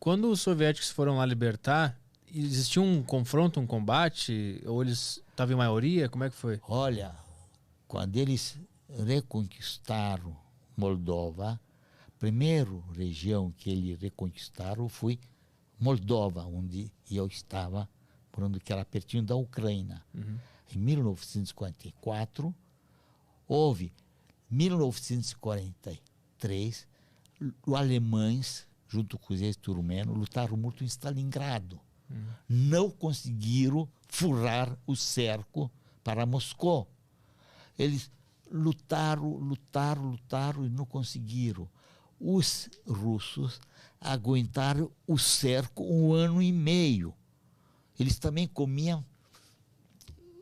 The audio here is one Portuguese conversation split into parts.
Quando os soviéticos foram lá libertar, existia um confronto, um combate? Ou eles estavam em maioria? Como é que foi? Olha, quando eles reconquistaram Moldova, a primeira região que eles reconquistaram foi Moldova, onde eu estava, morando, que era pertinho da Ucrânia. Em 1944, houve 1943, os alemães, junto com o exército rumeno, lutaram muito em Stalingrado. Não conseguiram furar o cerco para Moscou. Eles lutaram e não conseguiram. Os russos aguentaram o cerco 1 ano e meio. Eles também comiam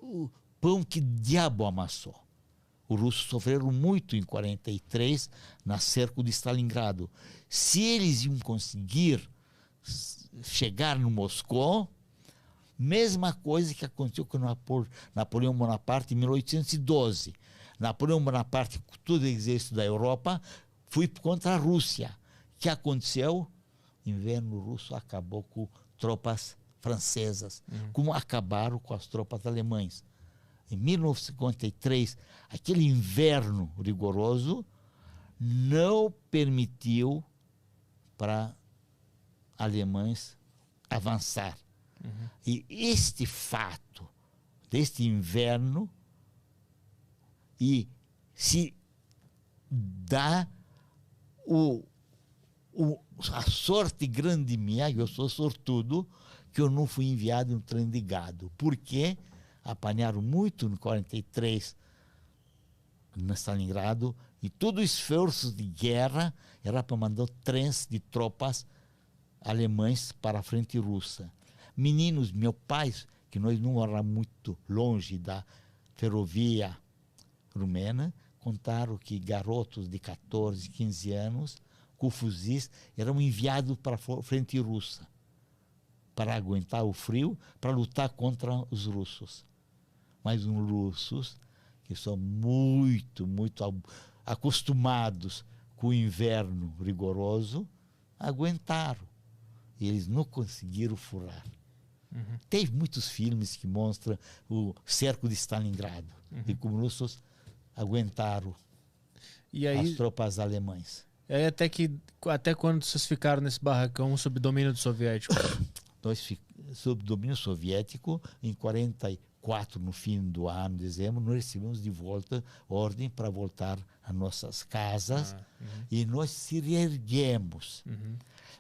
o pão que diabo amassou. Os russos sofreram muito em 43 na cerco de Stalingrado. Se eles iam conseguir chegar no Moscou, mesma coisa que aconteceu com Napoleão Bonaparte em 1812. Napoleão Bonaparte, com todo o exército da Europa, foi contra a Rússia. O que aconteceu? O inverno russo acabou com tropas francesas, como acabaram com as tropas alemãs. Em 1953, aquele inverno rigoroso não permitiu para alemães avançar. E este fato deste inverno e se dá a sorte grande minha, eu sou sortudo, que eu não fui enviado no trem de gado. Por quê? Apanharam muito no 43 no Stalingrado, e todo o esforço de guerra era para mandar trens de tropas alemães para a frente russa. Meninos, meu pai, que nós não morávamos muito longe da ferrovia rumena, contaram que garotos de 14, 15 anos, com fuzis, eram enviados para a frente russa, para aguentar o frio, para lutar contra os russos. Mas os russos, que são muito acostumados com o inverno rigoroso, aguentaram. E eles não conseguiram furar. Tem muitos filmes que mostram o cerco de Stalingrado, e como os russos aguentaram as tropas alemãs. E aí até quando vocês ficaram nesse barracão sob domínio do soviético? Nós, sob domínio soviético, em 44, no fim do ano, dezembro, nós recebemos de volta ordem para voltar às nossas casas, e nós se reerguemos.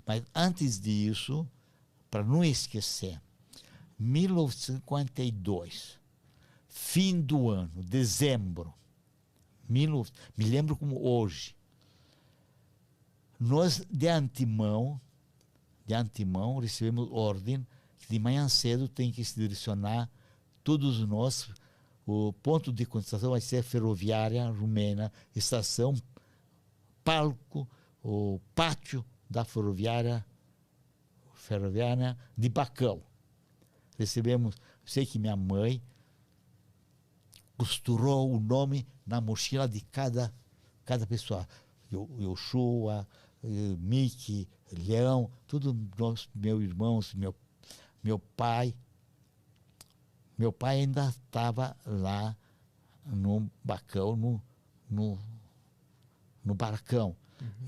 Mas antes disso, para não esquecer, 1952, fim do ano, dezembro, me lembro como hoje, nós de antemão recebemos ordem que de manhã cedo tem que se direcionar todos nós, o ponto de concentração vai ser a ferroviária rumena, estação, palco, o pátio da ferroviária de Bacău. Recebemos, sei que minha mãe costurou o nome na mochila de cada pessoa. Yoshua, Mickey, Leão, todos meus irmãos, meu pai. Meu pai ainda estava lá no Bacău, no barracão.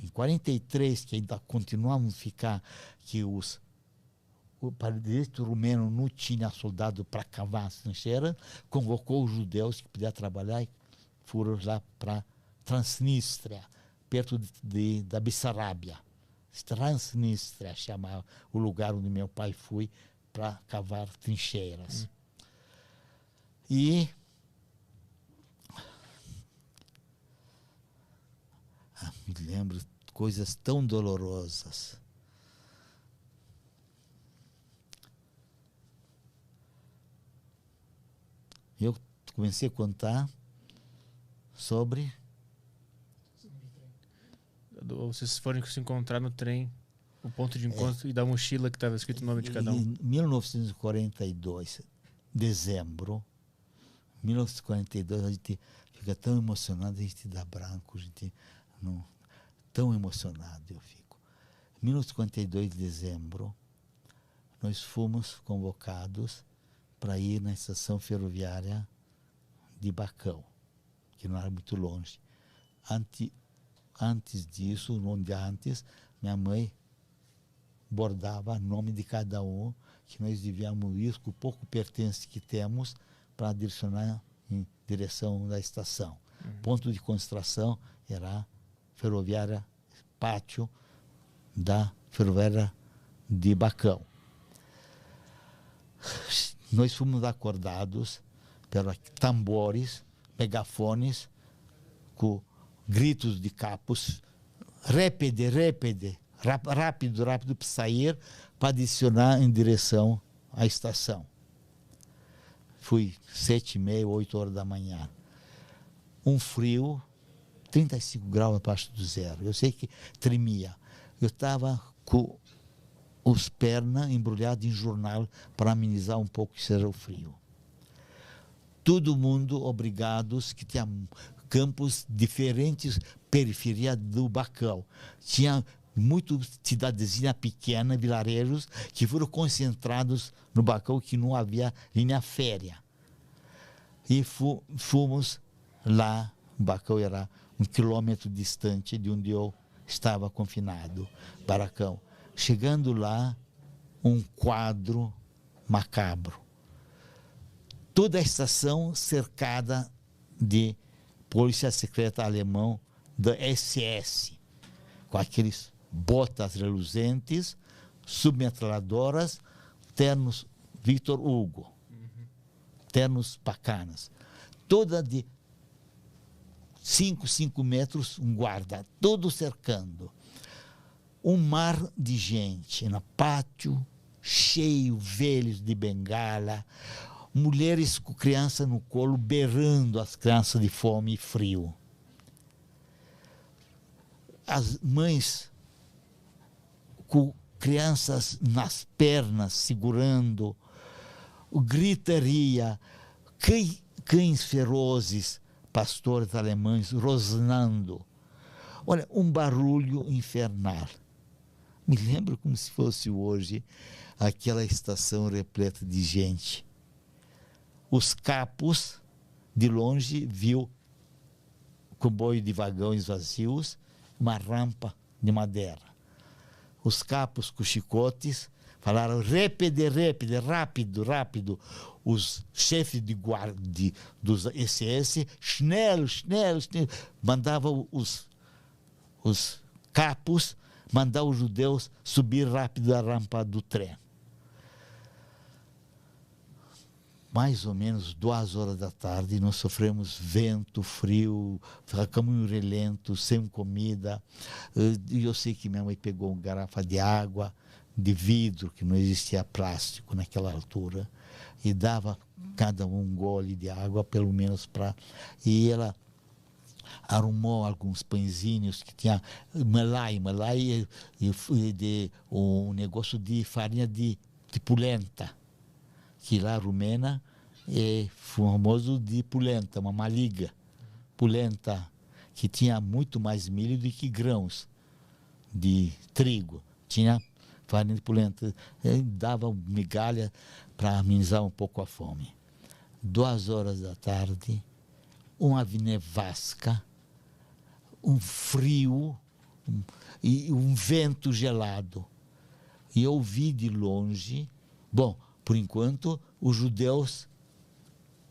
Em 43, que ainda continuamos a ficar, que o exército rumeno não tinha soldado para cavar as trincheiras, convocou os judeus que podiam trabalhar e foram lá para Transnistria, perto da Bessarabia. Transnistria chamava o lugar onde meu pai foi para cavar trincheiras. E me lembro coisas tão dolorosas. Eu comecei a contar sobre... Vocês foram se encontrar no trem, o ponto de encontro, e da mochila que estava escrito o nome de cada um. Em 1942, dezembro, 1942, a gente fica tão emocionado, a gente dá branco, a gente não, tão emocionado eu fico. 1952 de dezembro, nós fomos convocados para ir na estação ferroviária de Bacão, que não era muito longe. Antes disso, um dia antes, minha mãe bordava o nome de cada um, que nós devíamos ir com o pouco pertence que temos para direcionar em direção da estação. Ponto de concentração era a ferroviária, pátio da ferroviária de Bacão. Nós fomos acordados pelos tambores, megafones, com gritos de capos, répede, rápido para sair, para adicionar em direção à estação. Fui 7h30, 8 horas da manhã. Um frio, 35 graus abaixo do zero. Eu sei que tremia. Eu estava com as pernas embrulhadas em jornal para amenizar um pouco que seja o frio. Todo mundo obrigados, que tinha campos diferentes, periferia do Bacão. Tinha muitas cidadezinhas pequenas, vilarejos, que foram concentrados no Bacão, que não havia linha férrea. E fomos lá, o Bacão era 1 quilômetro distante de onde eu estava confinado, Baracão. Chegando lá, um quadro macabro. Toda a estação cercada de polícia secreta alemão da SS, com aqueles botas reluzentes, submetralhadoras, ternos Victor Hugo, ternos bacanas. Toda de 5 metros, um guarda, todo cercando. Um mar de gente no pátio, cheio, velhos de bengala, mulheres com criança no colo, berrando as crianças de fome e frio. As mães com crianças nas pernas, segurando, gritaria, cães ferozes, pastores alemães, rosnando. Olha, um barulho infernal. Me lembro como se fosse hoje aquela estação repleta de gente. Os capos, de longe, viu comboio de vagões vazios, uma rampa de madeira. Os capos com chicotes falaram répede, rápido. Os chefes de guarda dos SS, schnell, mandavam os capos mandar os judeus subir rápido a rampa do trem. Mais ou menos 2 horas da tarde, nós sofremos vento, frio, ficamos em relento, sem comida. E eu sei que minha mãe pegou uma garrafa de água, de vidro, que não existia plástico naquela altura, e dava cada um gole de água, pelo menos para... E ela arrumou alguns pãezinhos que tinha malai e um negócio de farinha de polenta, que lá rumena é famoso de polenta, uma maliga, polenta, que tinha muito mais milho do que grãos de trigo. Tinha farinha de polenta, dava migalha para amenizar um pouco a fome. 2 horas da tarde, uma nevasca, um frio e um vento gelado. E eu vi de longe, bom, por enquanto, os judeus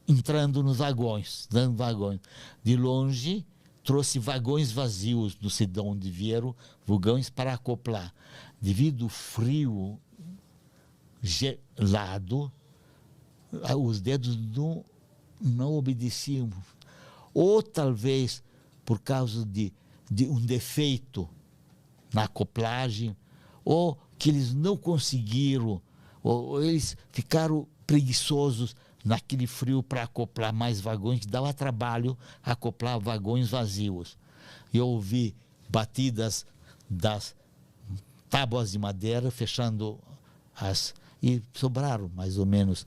entrando nos vagões, dando vagões. De longe, trouxe vagões vazios, não sei de onde vieram, vagões para acoplar. Devido ao frio gelado, os dedos não obedeciam. Ou talvez por causa de um defeito na acoplagem, ou que eles não conseguiram, ou eles ficaram preguiçosos naquele frio para acoplar mais vagões, que dava trabalho acoplar vagões vazios. Eu ouvi batidas das tábuas de madeira, fechando e sobraram mais ou menos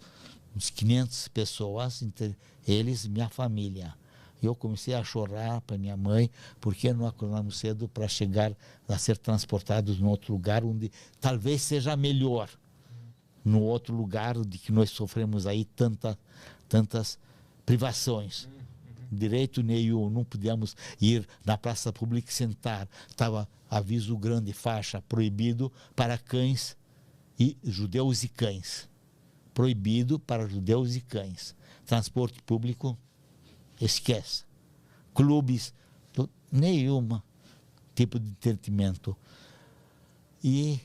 uns 500 pessoas, entre eles minha família. Eu comecei a chorar para minha mãe, porque não acordamos cedo para chegar a ser transportados em outro lugar onde talvez seja melhor. No outro lugar de que nós sofremos aí tantas privações. Direito nenhum, não podíamos ir na praça pública e sentar. Estava aviso grande, faixa, proibido para cães e judeus e cães. Proibido para judeus e cães. Transporte público, esquece. Clubes, nenhum tipo de entretenimento. E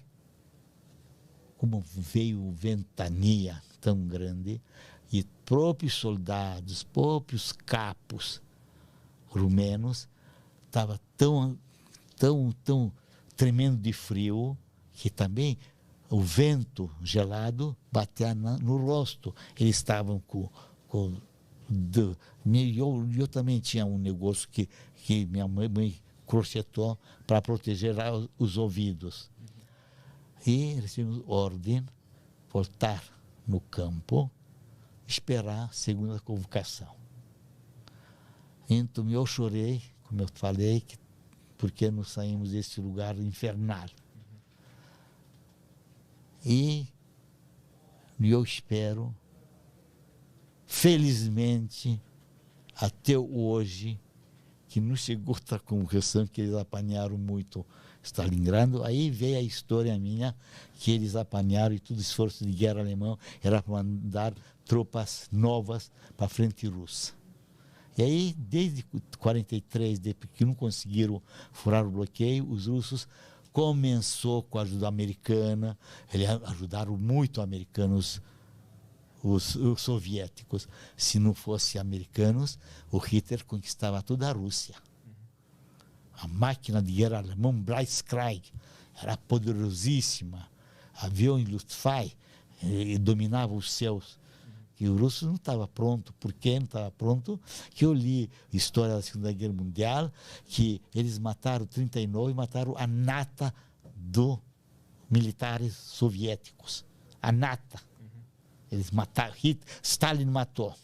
como veio ventania tão grande, e próprios soldados, próprios capos rumenos, estava tão tremendo de frio, que também o vento gelado batia no rosto. Eles estavam eu também tinha um negócio que minha mãe crochetou para proteger os ouvidos. E recebemos ordem, voltar no campo, esperar a segunda convocação. Então eu chorei, como eu falei, porque nós saímos desse lugar infernal. E eu espero, felizmente, até hoje, que não chegou outra convocação, que eles apanharam muito Stalingrado. Aí veio a história minha, que eles apanharam, e todo o esforço de guerra alemão era para mandar tropas novas para a frente russa. E aí, desde 1943, depois que não conseguiram furar o bloqueio, os russos começou com a ajuda americana. Eles ajudaram muito os americanos, os soviéticos. Se não fossem americanos, o Hitler conquistava toda a Rússia. A máquina de guerra alemã, Blitzkrieg, era poderosíssima. Avião em Luftwaffe, dominava os céus. E o russo não estava pronto. Por que não estava pronto? Que eu li a história da Segunda Guerra Mundial, que eles mataram 39, mataram a nata dos militares soviéticos. A nata. Eles mataram. Stalin matou.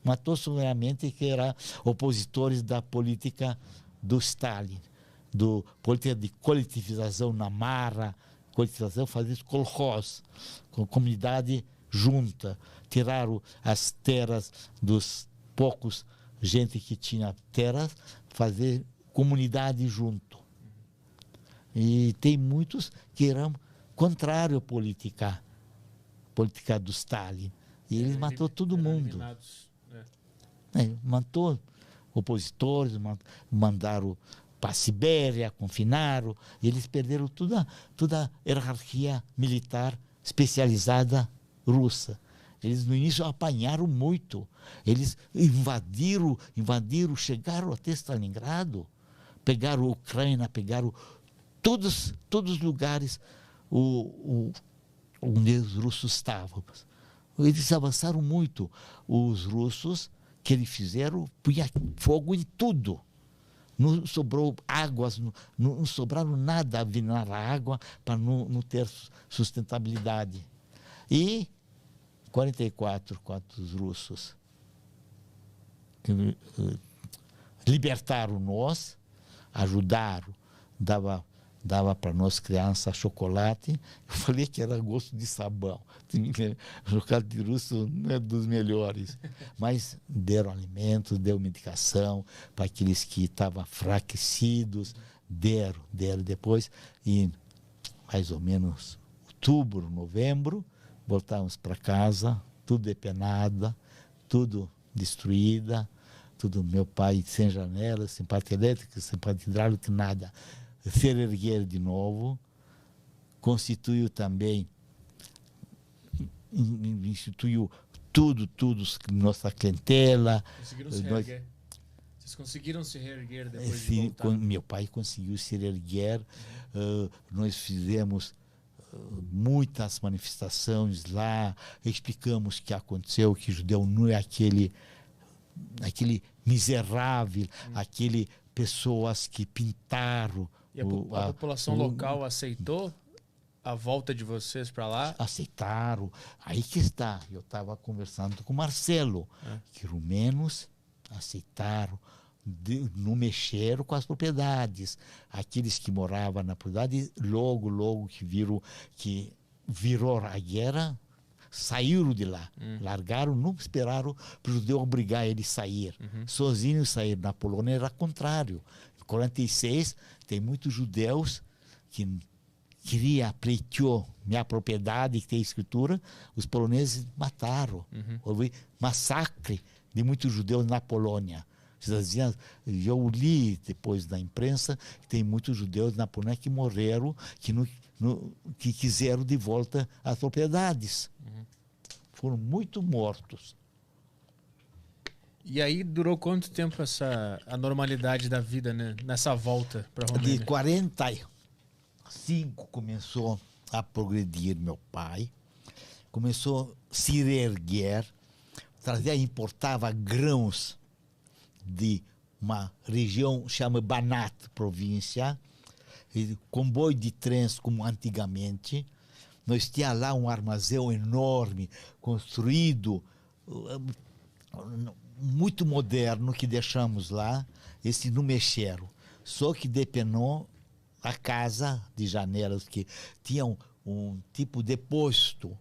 Matou somente que eram opositores da política do Stalin, do política de coletivização na marra, coletivização, fazer kolkhoz, com comunidade junta. Tiraram as terras dos poucos gente que tinha terras, fazer comunidade junto. E tem muitos que eram contrário à política do Stalin. E eles matou todo mundo. Matou opositores, mandaram para a Sibéria, confinaram, e eles perderam toda a hierarquia militar especializada russa. Eles no início apanharam muito. Eles invadiram, chegaram até Stalingrado, pegaram a Ucrânia, pegaram todos os lugares onde os russos estavam. Eles avançaram muito. Os russos, que eles fizeram, punha fogo em tudo. Não sobrou águas, não sobraram nada a vinar a água para não ter sustentabilidade. E 1944, quando os russos libertaram nós, ajudaram, dava para nós crianças chocolate. Eu falei que era gosto de sabão. Chocolate russo não é dos melhores. Mas deram alimentos, deu medicação para aqueles que estavam enfraquecidos. Deram depois. E mais ou menos outubro, novembro, voltamos para casa, tudo depenada, tudo destruída, tudo meu pai sem janela, sem parte elétrica, sem parte hidráulica, nada. Se erguer de novo, constituiu também, instituiu tudo, nossa clientela. Conseguiram se reerguer? Vocês conseguiram se reerguer depois de voltar? Meu pai conseguiu se reerguer. Nós fizemos muitas manifestações lá, explicamos o que aconteceu, que judeu não é aquele miserável, aquele pessoas que pintaram. E a população local aceitou a volta de vocês para lá? Aceitaram. Aí que está. Eu estava conversando com o Marcelo, que rumenos aceitaram, não mexeram com as propriedades. Aqueles que moravam na propriedade, logo que virou a guerra, saíram de lá. Largaram, não esperaram para o judeu obrigar ele a sair. Sozinhos saíram. Na Polônia era contrário. Em 46, tem muitos judeus que queria pleitear minha propriedade, que tem escritura, os poloneses mataram. Houve massacre de muitos judeus na Polônia. Eu li depois da imprensa que tem muitos judeus na Polônia que morreram, que quiseram de volta as propriedades. Foram muito mortos. E aí durou quanto tempo a normalidade da vida, né? Nessa volta para Romênia? De 45 começou a progredir meu pai, começou a se erguer, importava grãos de uma região chamada Banat, província, comboio de trens como antigamente. Nós tínhamos lá um armazém enorme, construído, muito moderno, que deixamos lá. Esse não mexeram. Só que depenou a casa de janelas, que tinha um tipo de posto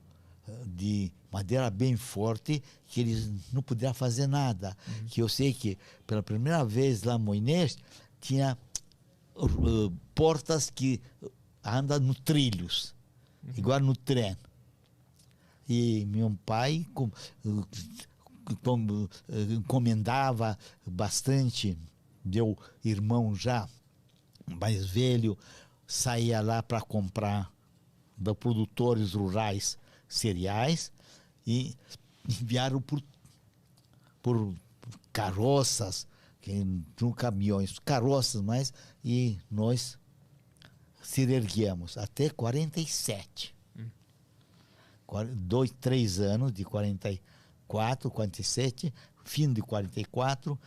de madeira bem forte, que eles não puderam fazer nada. Que eu sei que, pela primeira vez lá em Moinés, tinha portas que andam no trilhos, igual no trem. E meu pai encomendava bastante. Meu irmão já mais velho saía lá para comprar dos produtores rurais cereais e enviaram por carroças, não caminhões, carroças, mas e nós se erguemos até 47. 2, 3 anos, de 44, 47, fim de 44,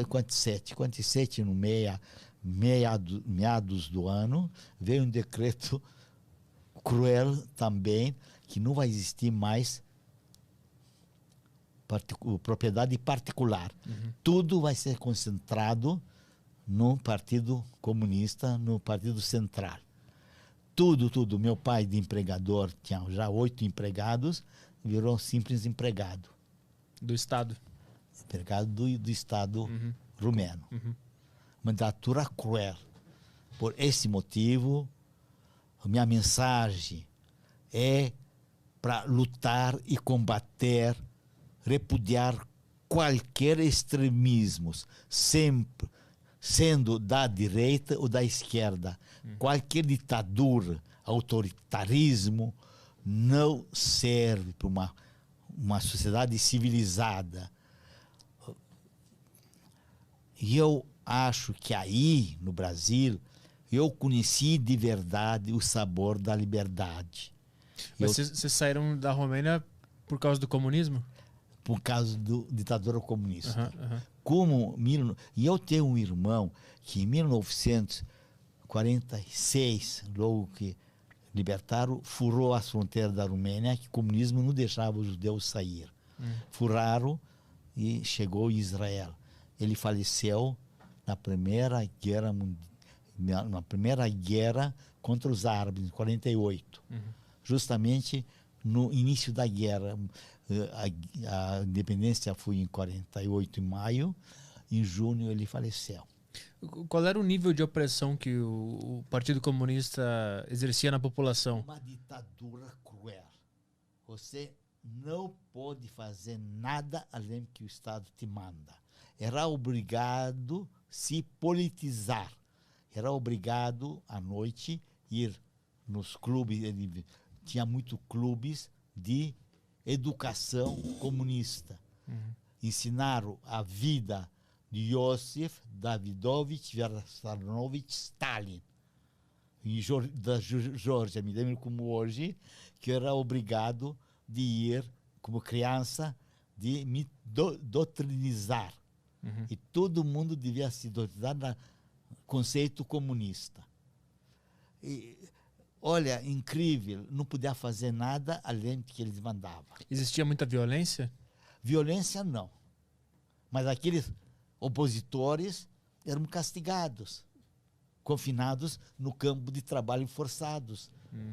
47. 47 no meados do ano, veio um decreto cruel também, que não vai existir mais propriedade particular. Tudo vai ser concentrado no Partido Comunista, no Partido Central. Tudo. Meu pai de empregador tinha já 8 empregados, virou simples empregado. Do Estado. Empregado do Estado rumeno. Uma ditadura cruel. Por esse motivo, a minha mensagem é para lutar e combater, repudiar qualquer extremismo, sempre sendo da direita ou da esquerda. Qualquer ditadura, autoritarismo, não serve para uma sociedade civilizada. E eu acho que aí, no Brasil, eu conheci de verdade o sabor da liberdade. Mas vocês saíram da Romênia por causa do comunismo? Por causa da ditadura comunista. E eu tenho um irmão que em 1946, logo que libertaram, furou as fronteiras da Romênia, que o comunismo não deixava os judeus sair. Furaram e chegou em Israel. Ele faleceu na primeira guerra contra os árabes, em 48. Justamente no início da guerra. A independência foi em 48, em maio. Em junho ele faleceu. Qual era o nível de opressão que o Partido Comunista exercia na população? Uma ditadura cruel. Você não pode fazer nada além que o Estado te manda. Era obrigado a se politizar. Era obrigado à noite ir nos clubes. Ele tinha muitos clubes de educação comunista. Ensinaram a vida de Iosif Davidovich Vyacheslanovich Stalin, da Geórgia. Me lembro como hoje, que eu era obrigado de ir, como criança, de me doutrinizar. E todo mundo devia se doutrinizar no conceito comunista. E, olha, incrível, não podia fazer nada além do que eles mandavam. Existia muita violência? Violência não. Mas aqueles opositores eram castigados, confinados no campo de trabalho forçados,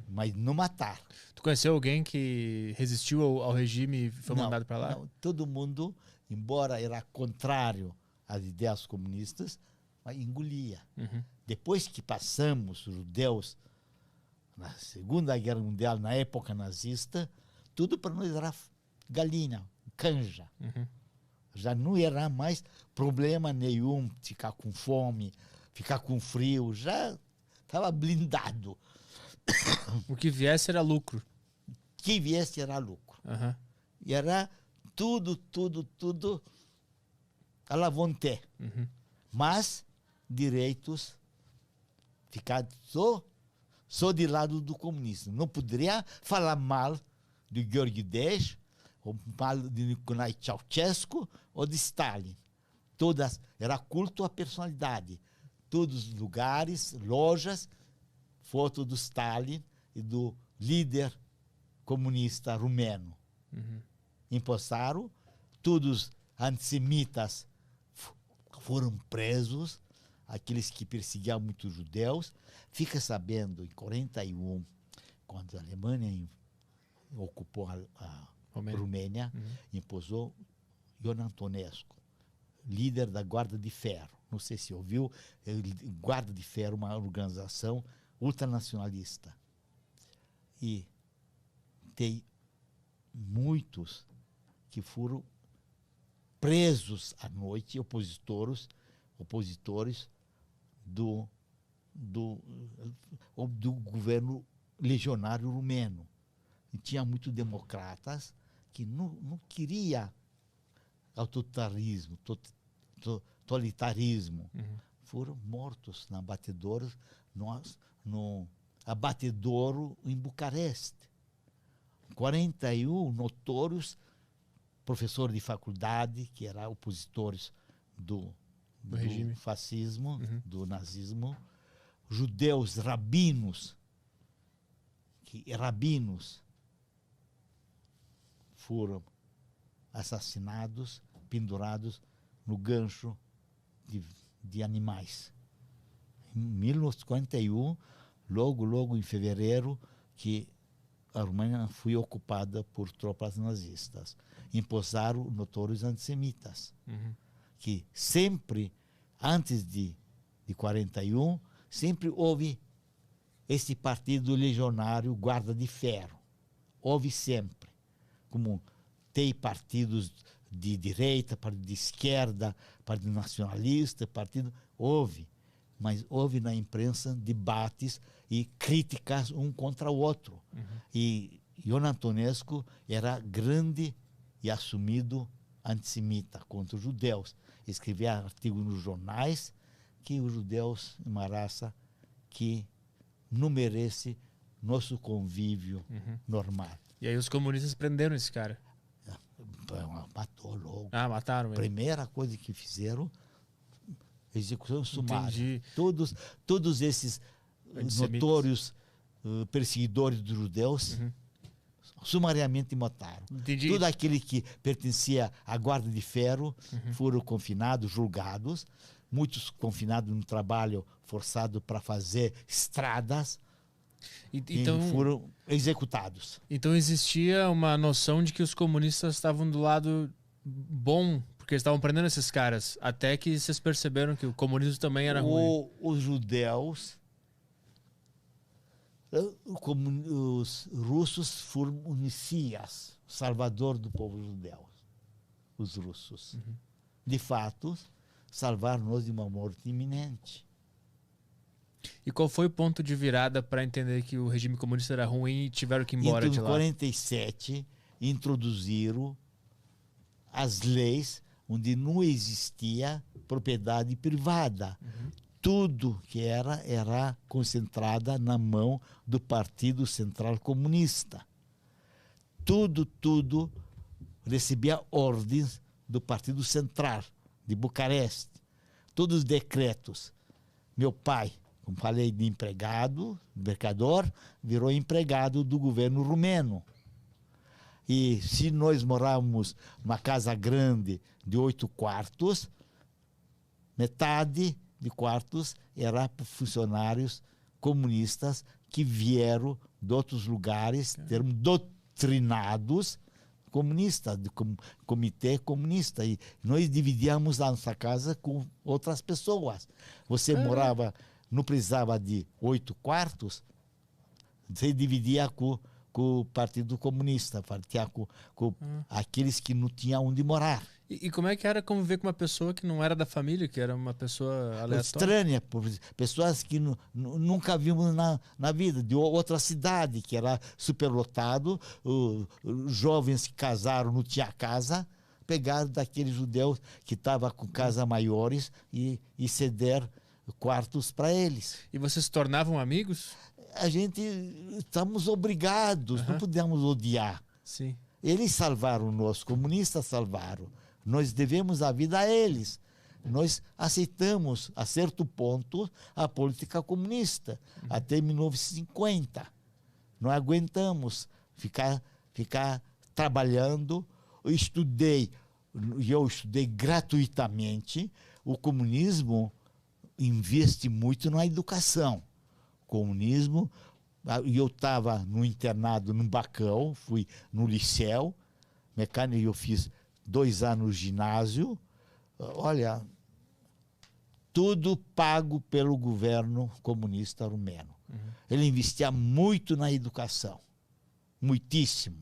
mas não matar. Tu conheceu alguém que resistiu ao regime e foi mandado para lá? Não, todo mundo, embora era contrário às ideias comunistas, mas engolia. Depois que passamos, os judeus, na Segunda Guerra Mundial, na época nazista, tudo para nós era galinha, canja. Já não era mais problema nenhum ficar com fome, ficar com frio, já estava blindado. O que viesse era lucro. O que viesse era lucro. E era tudo à la vontade. Mas direitos ficar só de lado do comunismo. Não poderia falar mal de Gheorghe Dej, ou mal de Nikolai Ceausescu ou de Stalin. Todas, era culto à personalidade. Todos os lugares, lojas, foto do Stalin e do líder comunista rumeno. Empossaram, todos antissemitas foram presos, aqueles que perseguiam muitos judeus. Fica sabendo, em 1941, quando a Alemanha ocupou a Romênia, imposou Ion Antonescu, líder da Guarda de Ferro. Não sei se ouviu, Guarda de Ferro, uma organização ultranacionalista. E tem muitos que foram presos à noite, opositores do governo legionário rumeno. E tinha muitos democratas que não queria autoritarismo, totalitarismo. Foram mortos no abatedouro em Bucareste. 41 notórios professores de faculdade, que eram opositores do fascismo, do nazismo, judeus rabinos foram assassinados, pendurados no gancho de animais. Em 1941, logo em fevereiro, que a Romênia foi ocupada por tropas nazistas. Imposaram notórios antissemitas, que sempre, antes de 41, sempre houve esse partido legionário Guarda de Ferro. Houve sempre. Como tem partidos de direita, partido de esquerda, partido nacionalista, houve. Mas houve na imprensa debates e críticas um contra o outro. E Ion Antonescu era grande e assumido antissemita contra os judeus. Escrevia artigos nos jornais que os judeus, uma raça que não merece nosso convívio normal. E aí os comunistas prenderam esse cara? Matou logo. Mataram ele. Primeira coisa que fizeram, execução sumária. Entendi. Todos esses notórios perseguidores dos judeus sumariamente mataram. Entendi. Todo aquele que pertencia à Guarda de Ferro foram confinados, julgados. Muitos confinados no trabalho forçado para fazer estradas. Então, e foram executados. Então existia uma noção de que os comunistas estavam do lado bom, porque eles estavam prendendo esses caras, até que vocês perceberam que o comunismo também era ruim. Os judeus, os russos foram o Messias, o salvador do povo judeu. Os russos. De fato, salvar-nos de uma morte iminente. E qual foi o ponto de virada para entender que o regime comunista era ruim e tiveram que ir embora então, de lá? Em 1947, introduziram as leis onde não existia propriedade privada. Tudo que era concentrada na mão do Partido Central Comunista. Tudo recebia ordens do Partido Central de Bucareste. Todos os decretos. Meu pai, como falei, de empregado, mercador, virou empregado do governo rumeno. E se nós morávamos numa casa grande de 8 quartos, Metade de quartos era para funcionários comunistas que vieram de outros lugares, termos doutrinados comunistas, de comitê comunista. E nós dividíamos a nossa casa com outras pessoas. Você morava, não precisava de 8 quartos, você dividia com o Partido Comunista, com aqueles que não tinham onde morar. E como é que era conviver com uma pessoa que não era da família, que era uma pessoa aleatória? Estranha, pessoas que nunca vimos na vida, de outra cidade, que era superlotado, jovens que casaram, não tinha casa, pegaram daqueles judeus que estavam com casas maiores e ceder quartos para eles. E vocês se tornavam amigos? A gente estamos obrigados, não podemos odiar. Sim. Eles salvaram nós, comunistas salvaram. Nós devemos a vida a eles. Nós aceitamos, a certo ponto, a política comunista, até 1950. Não aguentamos ficar trabalhando. Eu estudei gratuitamente. O comunismo investe muito na educação. Comunismo, e eu estava no internado no Bacão, fui no liceu, mecânica, eu fiz 2 anos de ginásio, olha, tudo pago pelo governo comunista rumeno. Ele investia muito na educação, muitíssimo.